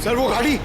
Sir वो गाड़ी।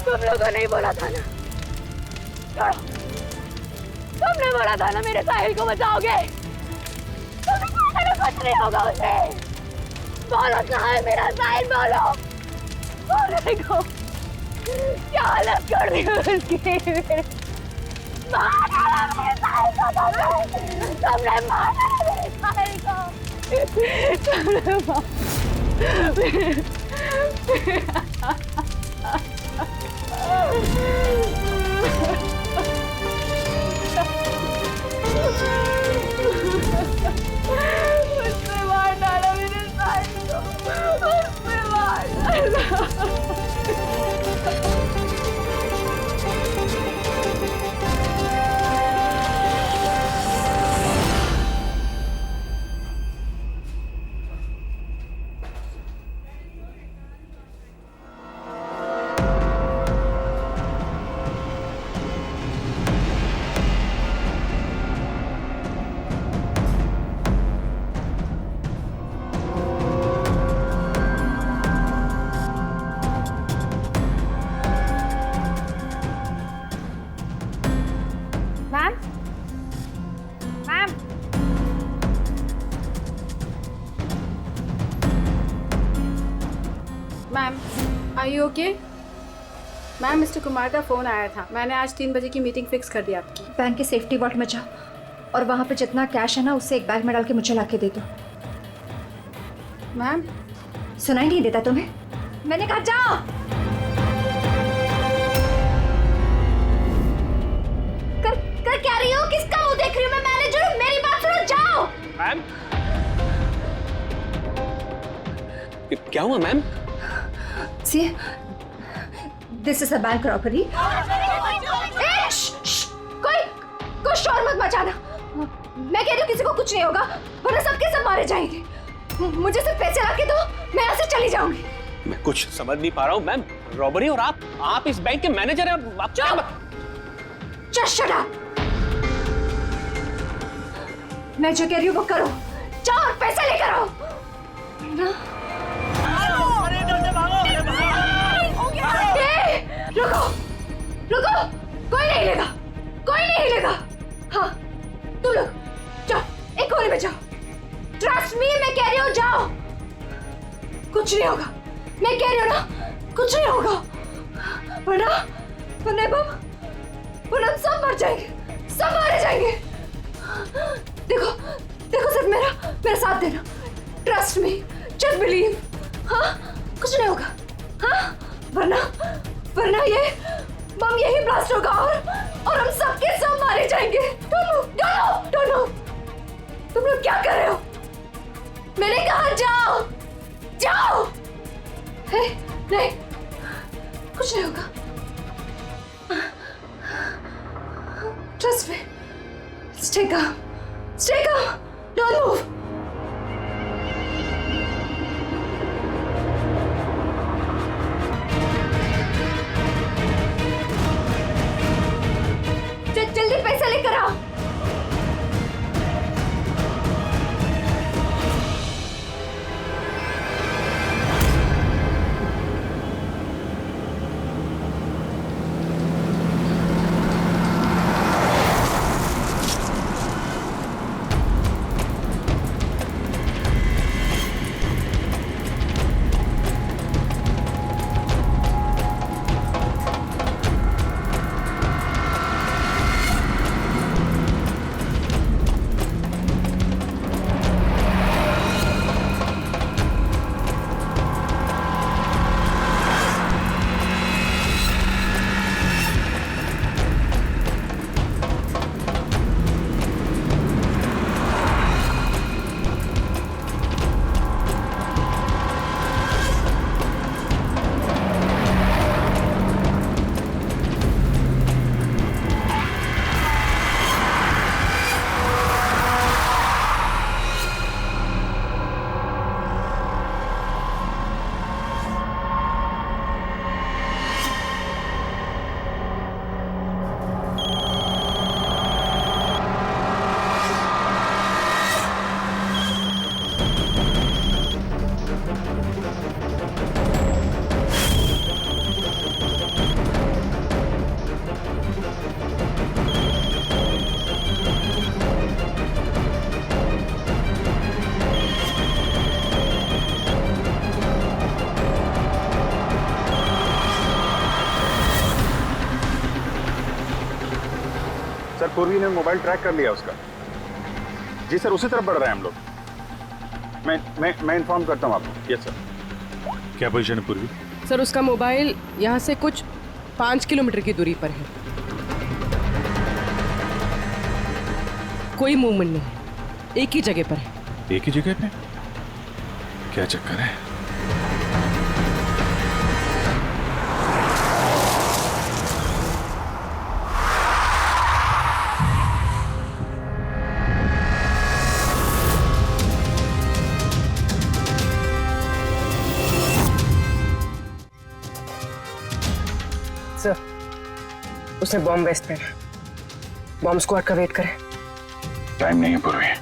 तुम लोगों ने बोला था ना, छोड़ो। तुमने बोला था ना मेरे साहिल को बचाओगे। कुछ नहीं होगा उसे। बोलो कहाँ है मेरा साहिल, बोलो। बोलने को क्या हालत कर दी उसकी। मार डाला मेरे साहिल को तुमने मार डाला मेरे साहिल को। तुमने उसने मार डाला मेरे साहिल को। उसने मार डाला। Ma'am, are you okay? Ma'am, mister Kumar का फ़ोन आया था। मैंने आज 3 बजे की मीटिंग फिक्स कर दी आपकी। बैंक के सेफ्टी वॉल्ट में जाओ और वहाँ पे जितना कैश है ना उससे एक बैग में डाल के मुझे ला के दे दो। मैम, सुनाई नहीं देता तुम्हें? मैंने कहा जाओ। कर क्या रही हो? किसका मुंह देख रही हो? मैं मैनेजर हूँ, मेरी बात सुनो, जाओ। मैम, क्या हुआ ma'am? See, this is a bank robbery. कोई शोर मत मचाना। मैं कह रही हूँ किसी को कुछ नहीं होगा, वरना सबके सब मारे जाएंगे। मुझे सिर्फ पैसे ला के दो, मैं यहाँ से चली जाऊंगी। मैं कुछ समझ नहीं पा रहा हूँ मैम। रॉबरी और आप इस बैंक के मैनेजर हैं। आप Just shut up. मैं जो कह रही हूँ वो करो। जाओ और पैसे लेकर आओ। ना? रुको, रुको, कोई नहीं लेगा, कोई नहीं लेगा। हाँ, तुम लोग जाओ, एक कोने में जाओ। ट्रस्ट मी, मैं कह रही हूँ जाओ। कुछ नहीं होगा, मैं कह रही हूँ ना, कुछ नहीं होगा। वरना हम सब मर जाएंगे, सब मारे जाएंगे। देखो, देखो सिर्फ मेरा साथ देना। Trust me, just believe. हाँ, कुछ नहीं होगा। हाँ, वरना ये बम यही ब्लास्ट होगा और हम सबके सब मारे जाएंगे। Don't move. तुम लोग क्या कर रहे हो? मैंने कहा जाओ, जाओ। नहीं, कुछ नहीं होगा। Trust me. Stay calm. Don't move. जल्दी पैसा लेकर आओ। सर पूर्वी ने मोबाइल ट्रैक कर लिया उसका। जी सर, उसी तरफ बढ़ रहे हैं हम लोग। मैं इन्फॉर्म करता हूँ आपको। Yes sir. क्या पोजीशन है पूर्वी? सर उसका मोबाइल यहाँ से कुछ 5 किलोमीटर की दूरी पर है। कोई मूवमेंट नहीं है, एक ही जगह पर है। एक ही जगह पे? क्या चक्कर है? सर उसने बॉम्ब वेस्ट पहना, बॉम्ब स्क्वाड का वेट करें। टाइम नहीं है पूर्वी।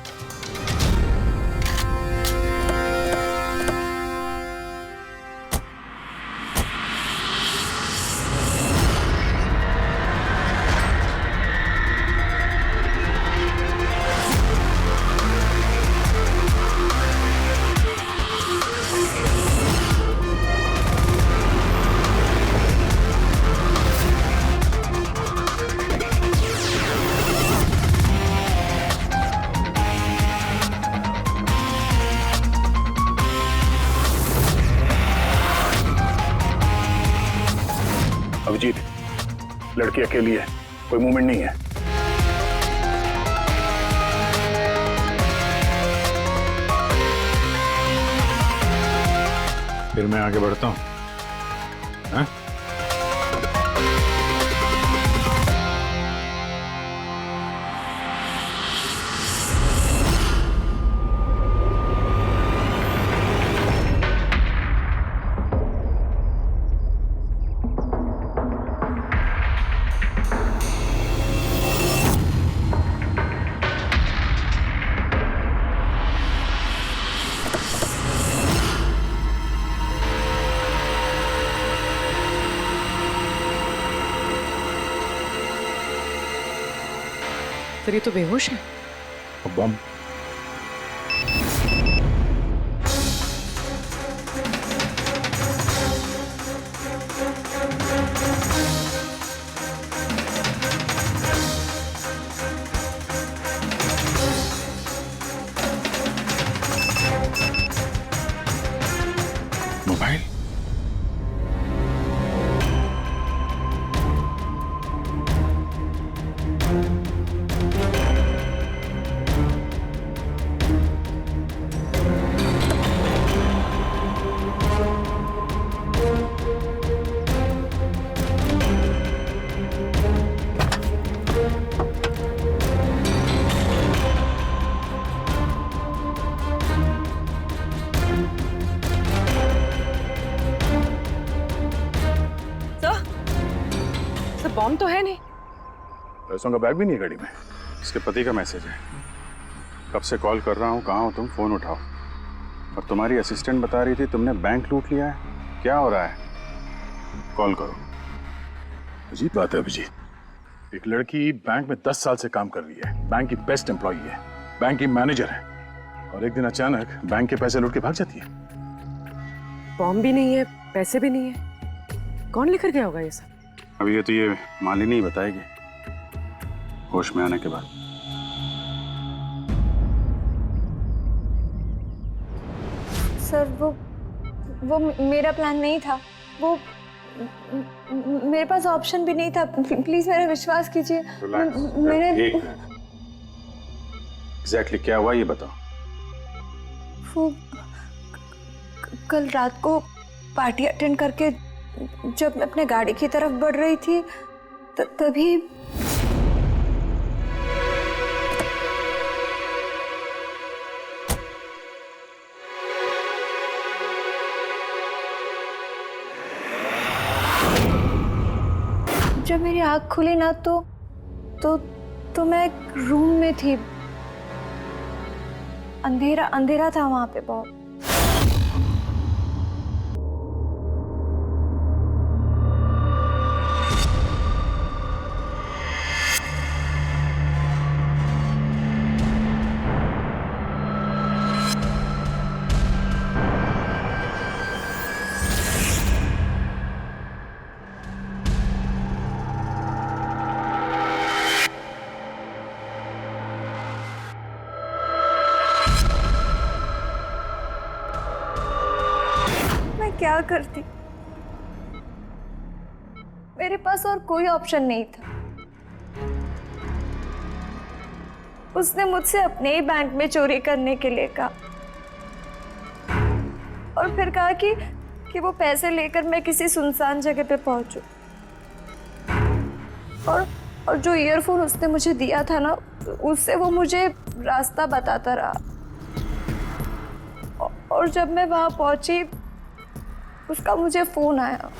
अभिजीत, लड़की अकेली है, कोई मूवमेंट नहीं है। फिर मैं आगे बढ़ता हूं। हाँ? सर ये तो बेहोश है। बम। मोबाइल? बॉम्ब तो है नहीं। पैसों का बैग भी नहीं है गाड़ी में। इसके पति का मैसेज है। कब से कॉल कर रहा हूँ, कहाँ हो तुम, फोन उठाओ। और तुम्हारी असिस्टेंट बता रही थी तुमने बैंक लूट लिया है। क्या हो रहा है? कॉल करो। अजीब बात है अभिजीत, एक लड़की बैंक में 10 साल से काम कर रही है, बैंक की बेस्ट एम्प्लॉई है, बैंक की मैनेजर है, और एक दिन अचानक बैंक के पैसे लूट के भाग जाती है। बॉम्ब भी नहीं है, पैसे भी नहीं है, कौन लेकर गया होगा ये सब? अभी ये मालिनी ही बताएगी, होश में आने के बाद। सर वो मेरा प्लान नहीं था। वो मेरे पास ऑप्शन भी नहीं था। प्लीज मेरा विश्वास कीजिए। मैंने एग्जैक्टली क्या हुआ ये बताओ। वो कल रात को पार्टी अटेंड करके जब मैं अपने गाड़ी की तरफ बढ़ रही थी तभी जब मेरी आँख खुली ना तो मैं एक रूम में थी। अंधेरा था वहां पे बहुत। क्या करती? मेरे पास और कोई ऑप्शन नहीं था। उसने मुझसे अपने ही बैंक में चोरी करने के लिए कहा और फिर कहा कि वो पैसे लेकर मैं किसी सुनसान जगह पे पहुंचूं। और जो ईयरफोन उसने मुझे दिया था ना, उससे वो मुझे रास्ता बताता रहा। और जब मैं वहां पहुंची, उसका मुझे फोन आया।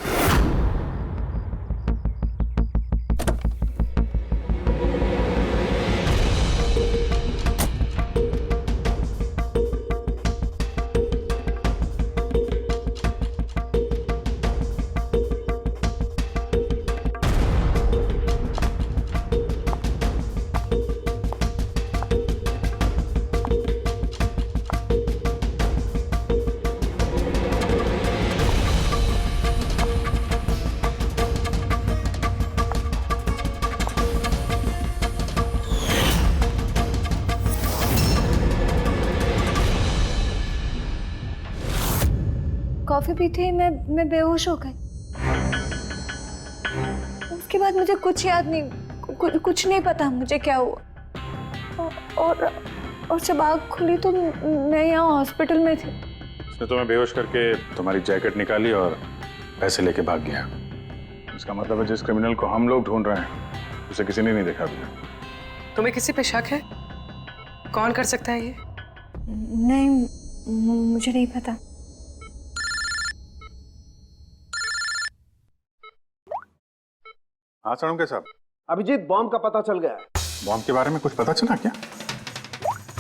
कॉफी पीते ही मैं बेहोश हो गई। उसके बाद मुझे कुछ याद नहीं, कुछ नहीं पता मुझे क्या हुआ। और जब आँख खुली तो मैं यहाँ हॉस्पिटल में थी। उसने तुम्हें बेहोश करके तुम्हारी जैकेट निकाली और पैसे लेके भाग गया। इसका मतलब है जिस क्रिमिनल को हम लोग ढूंढ रहे हैं उसे किसी ने नहीं देखा अभी। तुम्हें किसी पे शक है? कौन कर सकता है ये? नहीं, मुझे नहीं पता। हाँ सड़ुंके साहब। अभिजीत, बॉम्ब का पता चल गया है। बॉम्ब के बारे में कुछ पता चला क्या?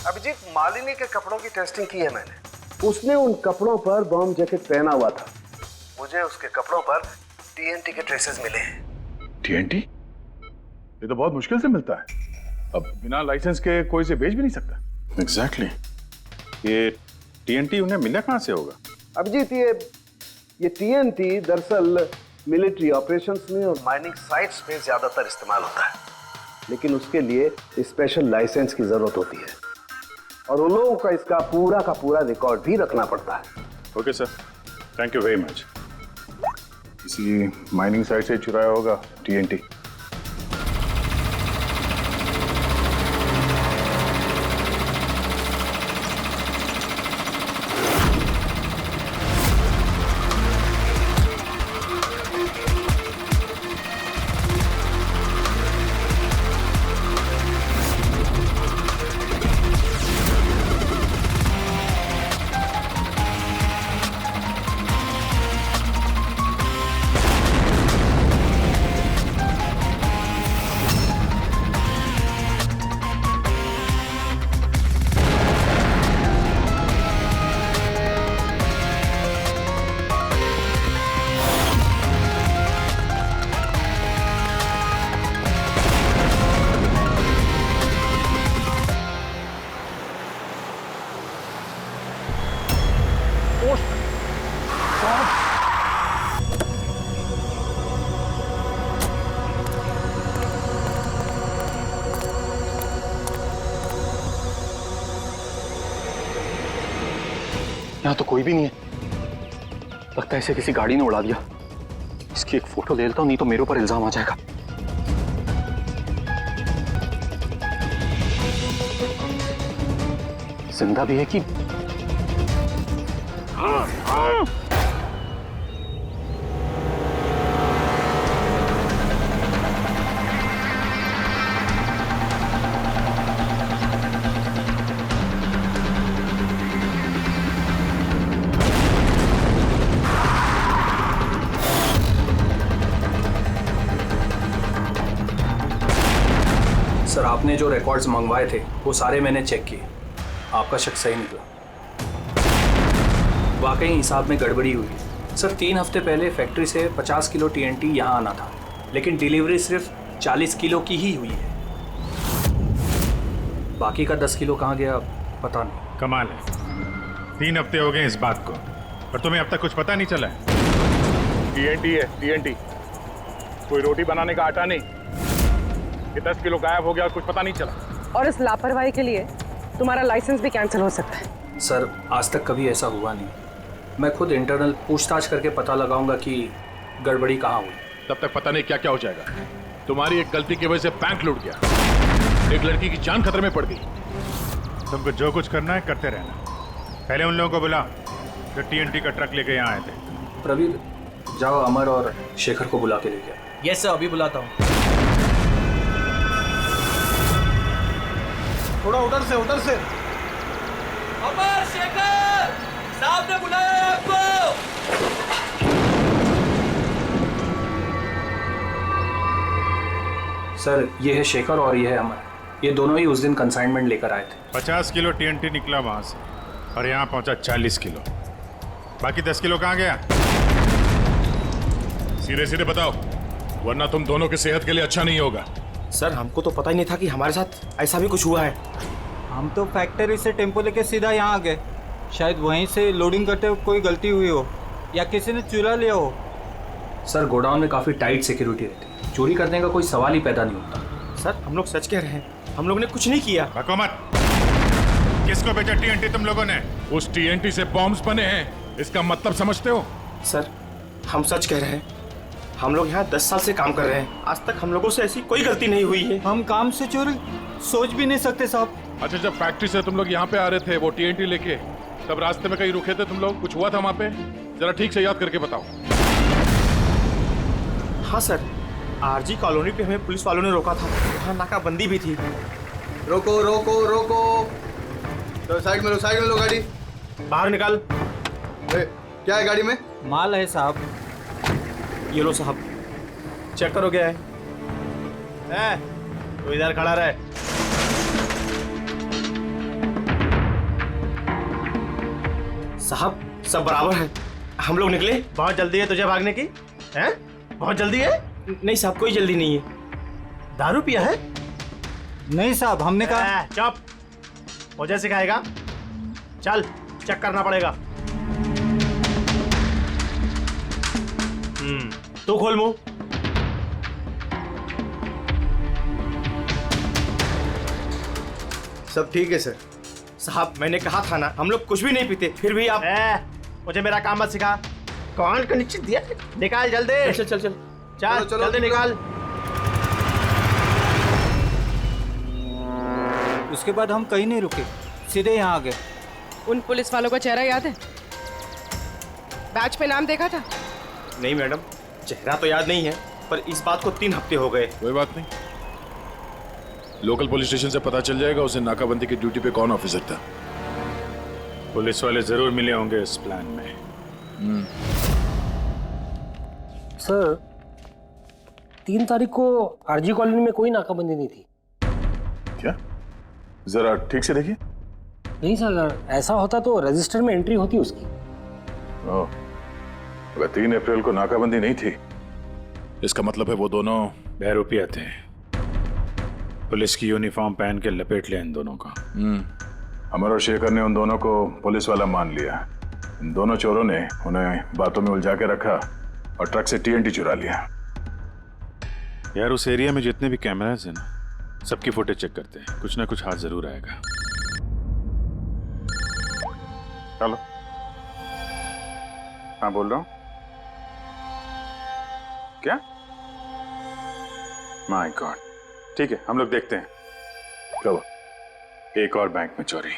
अभिजीत, मालिनी के कपड़ों की टेस्टिंग की है मैंने। उसने उन कपड़ों पर बॉम्ब जैकेट पहना हुआ था। मुझे उसके कपड़ों पर टीएनटी के ट्रेसेस मिले हैं। टीएनटी? ये तो बहुत मुश्किल से मिलता है। अब बिना लाइसेंस के कोई से बेच भी नहीं सकता। एग्जैक्टली। ये टीएनटी उन्हें मिला कहाँ से होगा? अभिजीत, ये टीएनटी दरअसल मिलिट्री ऑपरेशंस में और माइनिंग साइट्स में ज्यादातर इस्तेमाल होता है, लेकिन उसके लिए स्पेशल लाइसेंस की जरूरत होती है और उन लोगों का इसका का पूरा रिकॉर्ड भी रखना पड़ता है। Okay sir, thank you very much. किसी माइनिंग साइट से चुराया होगा टीएनटी। यहाँ तो कोई भी नहीं है। लगता है इसे किसी गाड़ी ने उड़ा दिया। इसकी एक फोटो ले लेता हूँ, नहीं तो मेरे ऊपर इल्जाम आ जाएगा। जिंदा भी है कि सर, आपने जो रिकॉर्ड्स मंगवाए थे वो सारे मैंने चेक किए। आपका शक सही निकला। वाकई हिसाब में गड़बड़ी हुई है। सर, 3 हफ्ते पहले फैक्ट्री से 50 किलो टीएनटी यहाँ आना था, लेकिन डिलीवरी सिर्फ 40 किलो की ही हुई है। बाकी का 10 किलो कहाँ गया पता नहीं। कमाल है, 3 हफ्ते हो गए इस बात को और तुम्हें अब तक कुछ पता नहीं चला है। टीएनटी है टीएनटी, कोई रोटी बनाने का आटा नहीं। ये 10 किलो गायब हो गया और कुछ पता नहीं चला। और इस लापरवाही के लिए तुम्हारा लाइसेंस भी कैंसिल हो सकता है। सर, आज तक कभी ऐसा हुआ नहीं। मैं खुद इंटरनल पूछताछ करके पता लगाऊंगा कि गड़बड़ी कहाँ हुई। तब तक पता नहीं क्या क्या हो जाएगा। तुम्हारी एक गलती की वजह से बैंक लूट गया, एक लड़की की जान खतरे में पड़ गई। तुमको जो कुछ करना है करते रहना। पहले उन लोगों को बुला जो टीएनटी का ट्रक लेके यहाँ आए थे। प्रवीण, जाओ अमर और शेखर को बुला के लेके आओ। यस सर, अभी बुलाता हूँ। थोड़ा उधर से अमर, शेखर साहब ने बुलाया है आपको। सर, ये है शेखर और ये है अमर। ये दोनों ही उस दिन कंसाइनमेंट लेकर आए थे। 50 किलो टीएनटी निकला वहां से और यहाँ पहुंचा 40 किलो। बाकी 10 किलो कहाँ गया? सीधे सीधे बताओ, वरना तुम दोनों की सेहत के लिए अच्छा नहीं होगा। सर, हमको तो पता ही नहीं था कि हमारे साथ ऐसा भी कुछ हुआ है। हम तो फैक्ट्री से टेम्पो लेके सीधा यहाँ आ गए। शायद वहीं से लोडिंग करते हुए कोई गलती हुई हो या किसी ने चुरा लिया हो। सर, गोडाउन में काफ़ी टाइट सिक्योरिटी रहती है, चोरी करने का कोई सवाल ही पैदा नहीं होता। सर, हम लोग सच कह रहे हैं, हम लोग ने कुछ नहीं किया। बको मत। किसको भेजा टीएनटी तुम लोगों ने? उस टीएनटी से बॉम्ब्स बने हैं, इसका मतलब समझते हो? सर, हम सच कह रहे हैं, हम लोग यहाँ 10 साल से काम कर रहे हैं। आज तक हम लोगों से ऐसी कोई गलती नहीं हुई है। हम काम से चोरी सोच भी नहीं सकते साहब। अच्छा, जब फैक्ट्री से तुम लोग यहाँ पे आ रहे थे वो टीएनटी लेके, तब रास्ते में कहीं रुके थे तुम लोग? कुछ हुआ था वहाँ पे? जरा ठीक से याद करके बताओ। हाँ सर, आरजी कॉलोनी पे हमें पुलिस वालों ने रोका था। वहाँ नाकाबंदी भी थी। रोको रोको रोको, तो साइड में लो गाड़ी। बाहर निकाल। क्या है गाड़ी में? माल है साहब। ये लो साहब, चेक करो क्या है। तू इधर खड़ा रहे। साहब, सब बराबर है। हम लोग निकले। बहुत जल्दी है तुझे भागने की? हैं? बहुत जल्दी है? नहीं साहब, कोई जल्दी नहीं है। दारू पिया है? नहीं साहब, हमने कहा। चुप, मुझे सिखाएगा? चल, चेक करना पड़ेगा। तू खोल मुंह। सब ठीक है सर। साहब, मैंने कहा था ना, हम लोग कुछ भी नहीं पीते, फिर भी आप। मुझे मेरा काम मत सिखा। कौन का निश्चित दिया? निकाल जल्दी। चल चल चल चल, जल्दी निकाल। उसके बाद हम कहीं नहीं रुके, सीधे यहाँ आ गए। उन पुलिस वालों का चेहरा याद है? बैच पे नाम देखा था? नहीं मैडम, चेहरा तो याद नहीं है, पर इस बात को 3 हफ्ते हो गए। कोई बात नहीं, लोकल पुलिस स्टेशन से पता चल जाएगा उसे नाकाबंदी की ड्यूटी पे कौन ऑफिसर था। पुलिस वाले जरूर मिले होंगे इस प्लान में। सर, 3 तारीख को आरजी कॉलोनी में कोई नाकाबंदी नहीं थी। क्या? जरा ठीक से देखिए। नहीं सर, अगर ऐसा होता तो रजिस्टर में एंट्री होती उसकी। ओह, अगर 3 अप्रैल को नाकाबंदी नहीं थी, इसका मतलब है वो दोनों बहरूपिया थे। पुलिस की यूनिफॉर्म पहन के लपेट लिया इन दोनों को। अमर और शेखर ने उन दोनों को पुलिस वाला मान लिया। इन दोनों चोरों ने उन्हें बातों में उलझा के रखा और ट्रक से टीएनटी चुरा लिया। यार, उस एरिया में जितने भी कैमरास हैं ना, सबकी फुटेज चेक करते हैं, कुछ ना कुछ हाथ जरूर आएगा। हेलो, हाँ बोल रहा हूँ। क्या? माय गॉड, ठीक है, हम लोग देखते हैं। चलो, एक और बैंक में चोरी।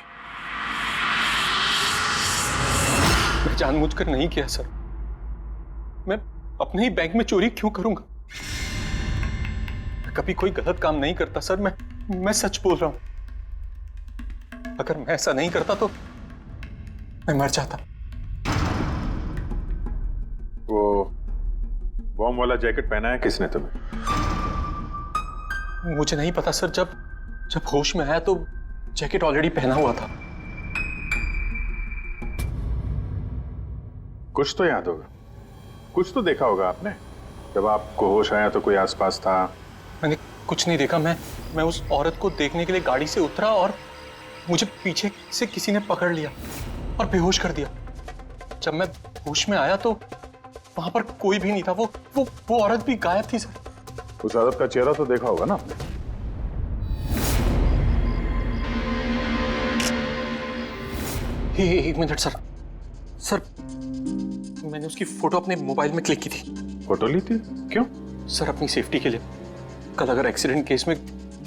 मैं जानबूझकर नहीं किया सर। मैं अपने ही बैंक में चोरी क्यों करूंगा? मैं कभी कोई गलत काम नहीं करता सर। मैं सच बोल रहा हूं। अगर मैं ऐसा नहीं करता तो मैं मर जाता। वो बॉम्ब वाला जैकेट पहना है किसने तुम्हें? मुझे नहीं पता सर। जब होश में आया तो जैकेट ऑलरेडी पहना हुआ था। कुछ तो याद होगा, कुछ तो देखा होगा आपने। जब आपको होश आया तो कोई आसपास था? मैंने कुछ नहीं देखा। मैं उस औरत को देखने के लिए गाड़ी से उतरा और मुझे पीछे से किसी ने पकड़ लिया और बेहोश कर दिया। जब मैं होश में आया तो वहां पर कोई भी नहीं था। वो औरत भी गायब थी सर। उस औरत का चेहरा तो देखा होगा ना आपने? एक मिनट सर। मैंने उसकी फोटो अपने मोबाइल में क्लिक की थी। फोटो ली थी? क्यों? सर अपनी सेफ्टी के लिए। कल अगर एक्सीडेंट केस में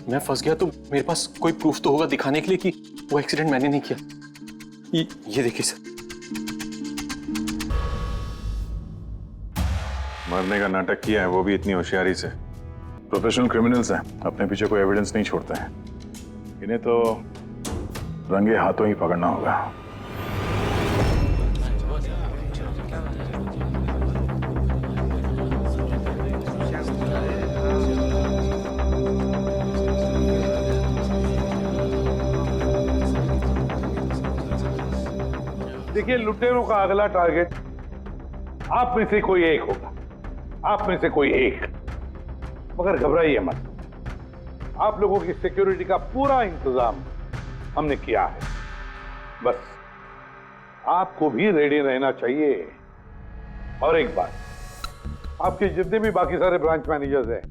मैं फंस गया तो मेरे पास कोई प्रूफ तो होगा दिखाने के लिए कि वो एक्सीडेंट मैंने नहीं किया। ये देखिए सर। मरने का नाटक किया है, वो भी इतनी होशियारी से। प्रोफेशनल क्रिमिनल्स हैं, अपने पीछे कोई एविडेंस नहीं छोड़ते हैं। इन्हें तो रंगे हाथों ही पकड़ना होगा। देखिए, लुटेरों का अगला टारगेट आप में से कोई एक होगा, आप में से कोई एक। मगर घबराइए मत, आप लोगों की सिक्योरिटी का पूरा इंतजाम हमने किया है। बस आपको भी रेडी रहना चाहिए। और एक बात, आपके जितने भी बाकी सारे ब्रांच मैनेजर्स हैं,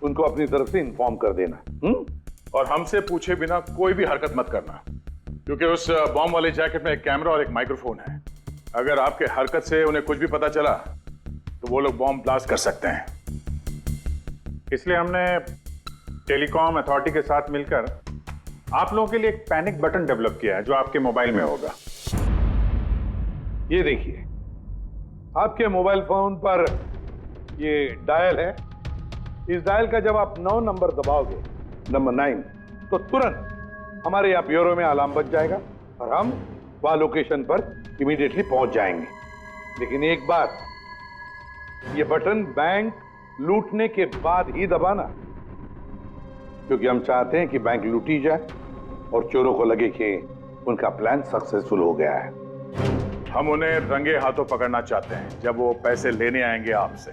उनको अपनी तरफ से इन्फॉर्म कर देना। और हमसे पूछे बिना कोई भी हरकत मत करना, क्योंकि उस बॉम्ब वाले जैकेट में एक कैमरा और एक माइक्रोफोन है। अगर आपके हरकत से उन्हें कुछ भी पता चला तो वो लोग बॉम्ब ब्लास्ट कर सकते हैं। इसलिए हमने टेलीकॉम अथॉरिटी के साथ मिलकर आप लोगों के लिए एक पैनिक बटन डेवलप किया है, जो आपके मोबाइल में होगा। ये देखिए, आपके मोबाइल फोन पर ये डायल है। इस डायल का जब आप 9 नंबर दबाओगे, नंबर 9, तो तुरंत हमारे यहाँ ब्यूरो में अलार्म बज जाएगा और हम वहां लोकेशन पर इमीडिएटली पहुंच जाएंगे। लेकिन एक बात, ये बटन बैंक लूटने के बाद ही दबाना, क्योंकि हम चाहते हैं कि बैंक लूटी जाए और चोरों को लगे कि उनका प्लान सक्सेसफुल हो गया है। हम उन्हें रंगे हाथों पकड़ना चाहते हैं जब वो पैसे लेने आएंगे आपसे।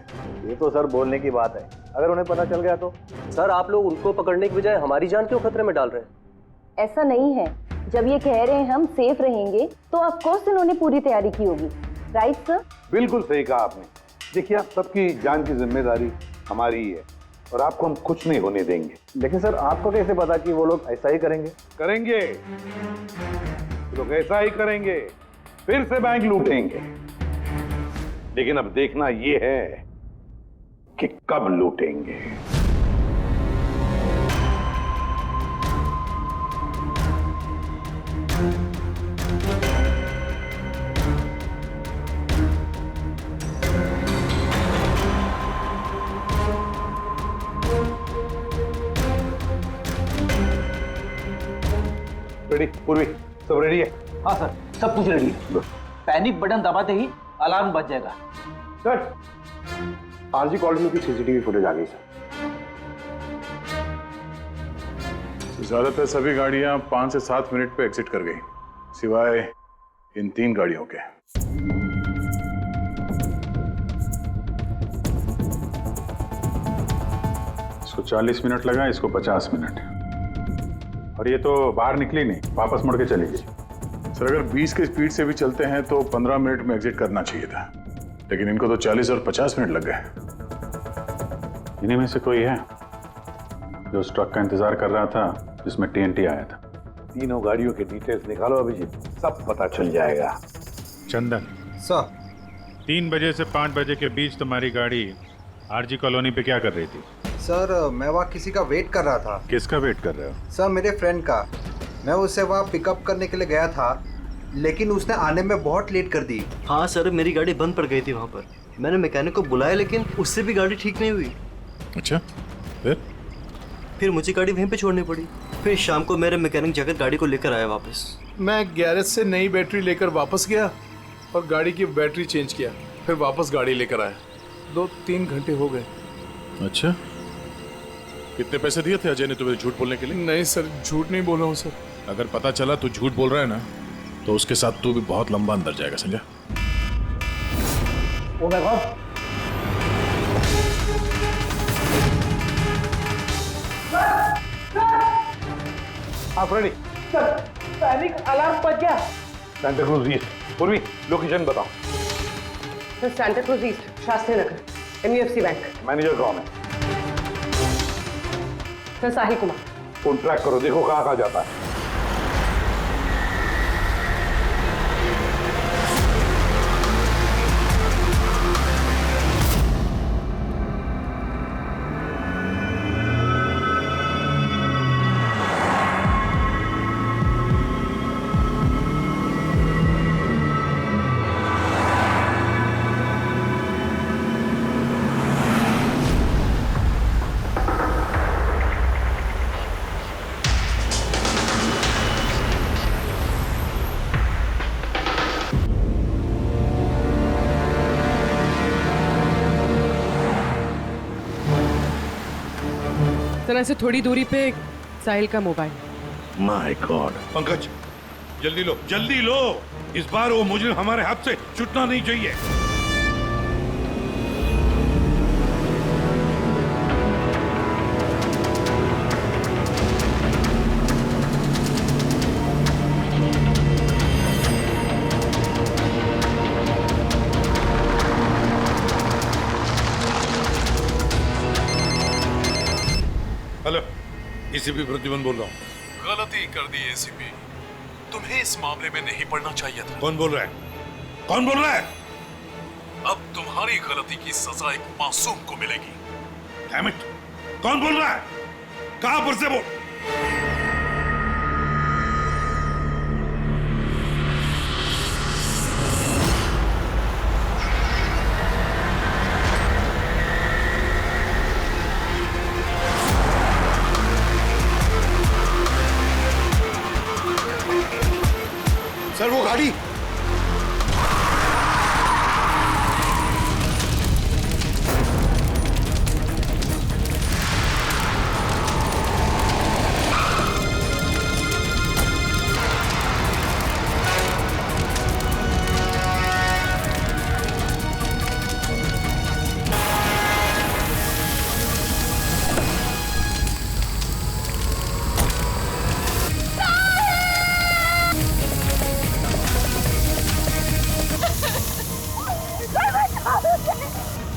ये तो सर बोलने की बात है, अगर उन्हें पता चल गया तो? सर आप लोग उनको पकड़ने की बजाय हमारी जान क्यों खतरे में डाल रहे हैं? ऐसा नहीं है, जब ये कह रहे हैं हम सेफ रहेंगे तो ऑफ कोर्स इन्होंने पूरी तैयारी की होगी। Right sir? बिल्कुल सही कहा आपने। देखिए, आप सबकी जान की जिम्मेदारी हमारी ही है और आपको हम कुछ नहीं होने देंगे। लेकिन सर, आपको कैसे पता कि वो लोग ऐसा ही करेंगे? करेंगे, लोग ऐसा ही करेंगे, फिर से बैंक लूटेंगे। लेकिन अब देखना ये है कि कब लूटेंगे। रेडी? पूर्वी सब रेडी है? हाँ सर, सब कुछ रेडी है। पैनिक बटन दबाते ही अलार्म बज जाएगा। सर, आरजी कॉलोनी की सीसीटीवी फुटेज आ गई सर। ज्यादातर सभी गाड़ियां 5 से 7 मिनट पे एग्जिट कर गई, सिवाय इन 3 गाड़ियों के। इसको 40 मिनट लगा, इसको 50 मिनट। और ये तो बाहर निकली नहीं, वापस मुड़ के चली गई। सर, अगर 20 की स्पीड से भी चलते हैं तो 15 मिनट में एग्जिट करना चाहिए था, लेकिन इनको तो 40 और 50 मिनट लग गए। इन्हीं में से कोई है जो उस ट्रक का इंतजार कर रहा था जिसमें TNT आया था? तीनों गाड़ियों के डिटेल्स निकालो अभिजीत, सब पता चल जाएगा। चंदन सर, 3 बजे से 5 बजे के बीच तुम्हारी गाड़ी आरजी कॉलोनी पे क्या कर रही थी? सर, मैं वहाँ किसी का वेट कर रहा था। किसका वेट कर रहे हो? सर, मेरे फ्रेंड का। मैं उससे वहाँ पिकअप करने के लिए गया था, लेकिन उसने आने में बहुत लेट कर दी। हाँ सर, मेरी गाड़ी बंद पड़ गई थी वहाँ पर। मैंने मैकेनिक को बुलाया, लेकिन उससे भी गाड़ी ठीक नहीं हुई। अच्छा, फिर मुझे गाड़ी वहीं पे छोड़नी पड़ी। फिर शाम को मेरे मैकेनिक जाकर गाड़ी को लेकर आया वापस। मैं गैरेज से नई बैटरी लेकर वापस गया और गाड़ी की बैटरी चेंज किया, फिर वापस गाड़ी लेकर आया। 2-3 घंटे हो गए। अच्छा, कितने पैसे दिए थे अजय ने तुम्हें झूठ बोलने के लिए? नहीं सर, झूठ नहीं बोल रहा हूँ सर। अगर पता चला तू झूठ बोल रहा है ना, तो उसके साथ तू भी बहुत लंबा अंदर जाएगा, समझा? Oh my god! आप रेडी? सर, पैनिक अलार्म बज गया। सेंटा क्रूज ईस्ट। पूर्वी, लोकेशन बताओ। Sir, Santa Cruz east, Shastri Nagar, NBFC bank. Manager कौन है? Sir, Sahil Kumar. Phone track करो, देखो कहाँ कहाँ जाता है। तरह से थोड़ी दूरी पे साहिल का मोबाइल। My God. पंकज जल्दी लो, जल्दी लो, इस बार वो मुजरिम हमारे हाथ से छूटना नहीं चाहिए। हेलो, एसीपी प्रद्युमन बोल रहा हूँ। गलती कर दी एसीपी, तुम्हें इस मामले में नहीं पड़ना चाहिए था। कौन बोल रहा है? कौन बोल रहा है? अब तुम्हारी गलती की सजा एक मासूम को मिलेगी। डैम इट, कौन बोल रहा है? कहां पर से बोल? सर वो गाड़ी।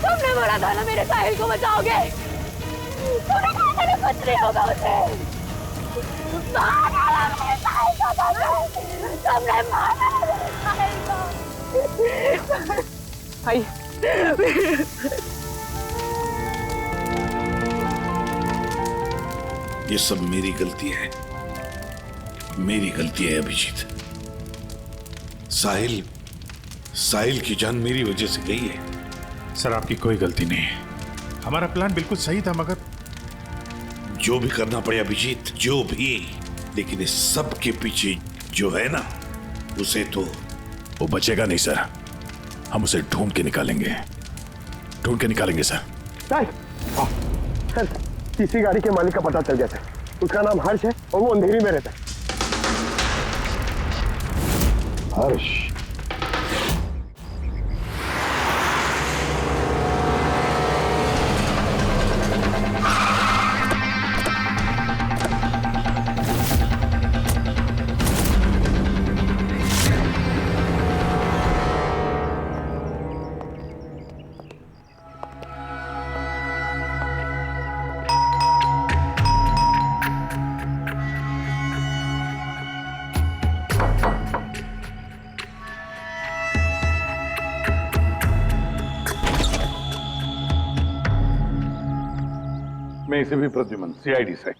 तुमने बोला था ना मेरे साहिल को बचाओगे। तूने कहा था ना कुछ नहीं होगा उसे। मार डाला मेरे साहिल को, तुमने मार डाला मेरे साहिल को। आई ये सब मेरी गलती है, मेरी गलती है अभिजीत। साहिल की जान मेरी वजह से गई है। सर आपकी कोई गलती नहीं है, हमारा प्लान बिल्कुल सही था, मगर जो भी करना पड़े अभिजीत, जो भी, लेकिन इस सब के पीछे जो है ना, उसे तो वो बचेगा नहीं सर। हम उसे ढूंढ के निकालेंगे सर। सर किसी गाड़ी के मालिक का पता चल गया सर। उसका नाम हर्ष है और वो अंधेरी में रहता है। हर्ष? मैं इसे भी प्रद्युमन, सीआईडी से।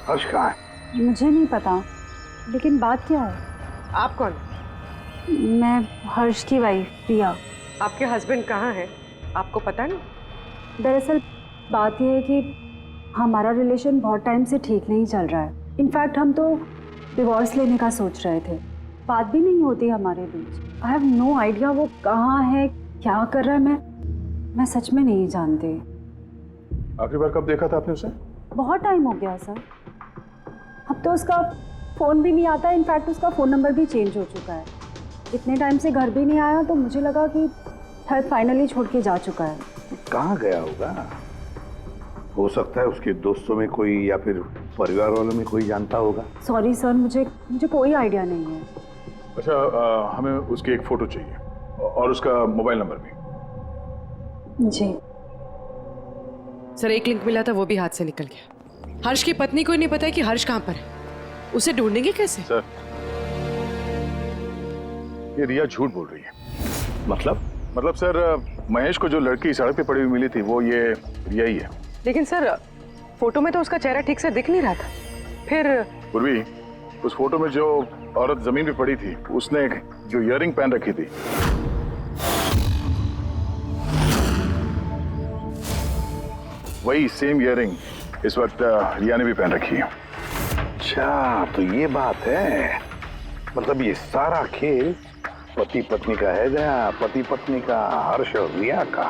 हर्ष कहाँ है? मुझे नहीं पता, लेकिन बात क्या है? आप कौन? मैं हर्ष की वाइफ प्रिया। आपके हस्बैंड कहाँ हैं? आपको पता नहीं? दरअसल बात यह है कि हमारा रिलेशन बहुत टाइम से ठीक नहीं चल रहा है। इनफैक्ट हम तो डिवोर्स लेने का सोच रहे थे। बात भी नहीं होती हमारे बीच। आई हैव नो आइडिया वो कहाँ है, क्या कर रहा है। मैं सच में नहीं जानती। आखिरी बार कब देखा था आपने उसे? बहुत टाइम हो गया सर। अब तो उसका फ़ोन भी नहीं आता। इनफैक्ट उसका फ़ोन नंबर भी चेंज हो चुका है। इतने टाइम से घर भी नहीं आया, तो मुझे लगा कि शायद फाइनली छोड़ के जा चुका है। कहाँ गया होगा? हो सकता है उसके दोस्तों में कोई या फिर परिवार वालों में कोई जानता होगा। सॉरी सर, मुझे कोई आइडिया नहीं है। अच्छा, हमें उसकी एक फ़ोटो चाहिए और उसका मोबाइल नंबर भी। जी सर, एक लिंक मिला था, वो भी हाथ से निकल गया। हर्ष की पत्नी को नहीं पता है कि हर्ष कहाँ पर है। उसे ढूंढेंगे कैसे? सर, ये रिया झूठ बोल रही है। मतलब सर, महेश को जो लड़की सड़क पे पड़ी हुई मिली थी, वो ये रिया ही है। लेकिन सर, फोटो में तो उसका चेहरा ठीक से दिख नहीं रहा था। फिर पूर्वी, उस फोटो में जो औरत जमीन पे पड़ी थी, उसने जो इयररिंग पहन रखी थी, वही सेम इयररिंग इस वक्त रिया ने भी पहन रखी है। अच्छा, तो ये बात है। मतलब ये सारा खेल पति पत्नी का है गया, पति पत्नी का, हर्ष और रिया का।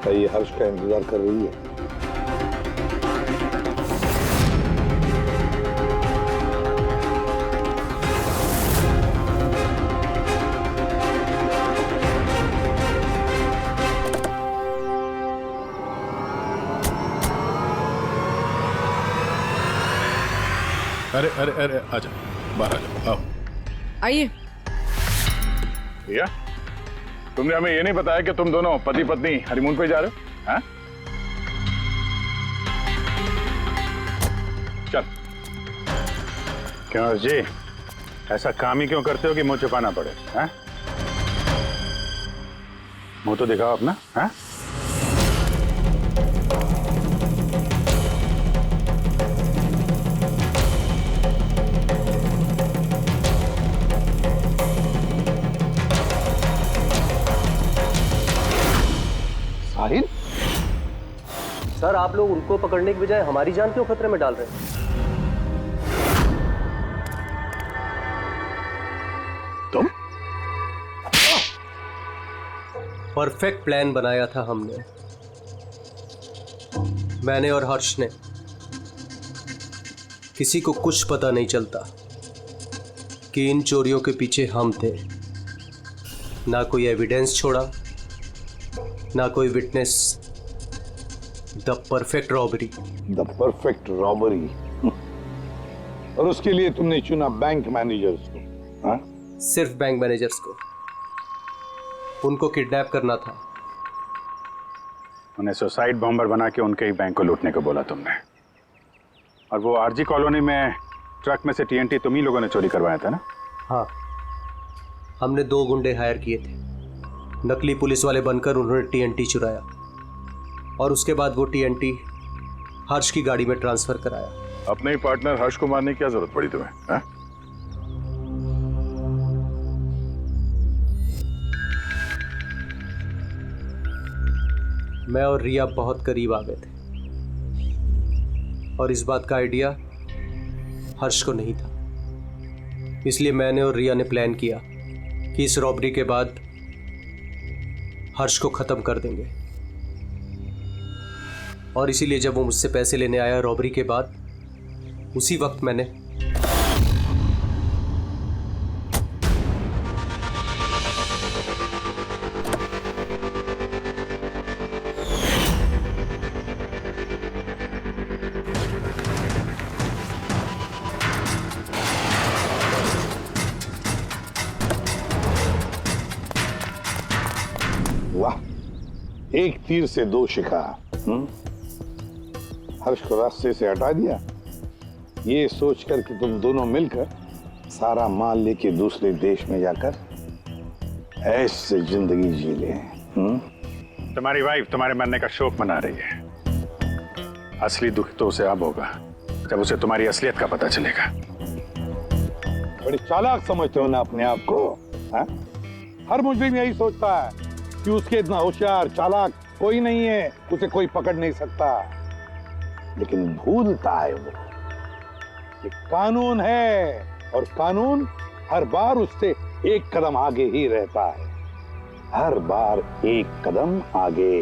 लगता है ये हर्ष का इंतजार कर रही है। अरे अरे अरे आजा, बाहर आ जाओ, आओ। आइए। भैया, तुमने हमें ये नहीं बताया कि तुम दोनों पति पत्नी हनीमून पे जा रहे हो? हाँ? चल। क्यों हर्ष जी, ऐसा काम ही क्यों करते हो कि मुंह छुपाना पड़े? हाँ? मुंह तो दिखाओ अपना। हाँ? साहिल? सर, आप लोग उनको पकड़ने की बजाय हमारी जान क्यों खतरे में डाल रहे हैं? तुम? परफेक्ट प्लान बनाया था हमने, मैंने और हर्ष ने। किसी को कुछ पता नहीं चलता कि इन चोरियों के पीछे हम थे। ना कोई एविडेंस छोड़ा, ना कोई witness. The perfect robbery. The perfect robbery. और उसके लिए तुमने चुना बैंक मैनेजर्स को? हाँ? सिर्फ बैंक मैनेजर्स को। उनको किडनैप करना था। उन्हें सुसाइड बॉम्बर बना के उनके ही बैंक को लूटने को बोला तुमने। और वो आरजी कॉलोनी में ट्रक में से टीएनटी तुम ही लोगों ने चोरी करवाया था ना? हाँ, हमने 2 गुंडे हायर किए थे। नकली पुलिस वाले बनकर उन्होंने टीएनटी चुराया और उसके बाद वो टीएनटी हर्ष की गाड़ी में ट्रांसफर कराया। अपने ही पार्टनर हर्ष को मारने की क्या जरूरत पड़ी तुम्हें? हाँ? मैं और रिया बहुत करीब आ गए थे और इस बात का आइडिया हर्ष को नहीं था। इसलिए मैंने और रिया ने प्लान किया कि इस रॉबरी के बाद हर्ष को खत्म कर देंगे। और इसीलिए जब वो मुझसे पैसे लेने आया रॉबरी के बाद, उसी वक्त मैंने वाह, एक तीर से 2 शिकार। हर्ष को रास्ते से हटा दिया, ये सोचकर कि तुम दोनों मिलकर सारा माल लेके दूसरे देश में जाकर ऐसे जिंदगी जी ले। तुम्हारी वाइफ तुम्हारे मरने का शोक मना रही है। असली दुख तो उसे अब होगा जब उसे तुम्हारी असलियत का पता चलेगा। बड़ी चालाक समझते हो ना अपने आप को? हा? हर मुजरिम यही सोचता है कि उसके इतना होशियार चालाक कोई नहीं है, उसे कोई पकड़ नहीं सकता। लेकिन भूलता है वो कि कानून है और कानून हर बार उससे एक कदम आगे ही रहता है। हर बार एक कदम आगे।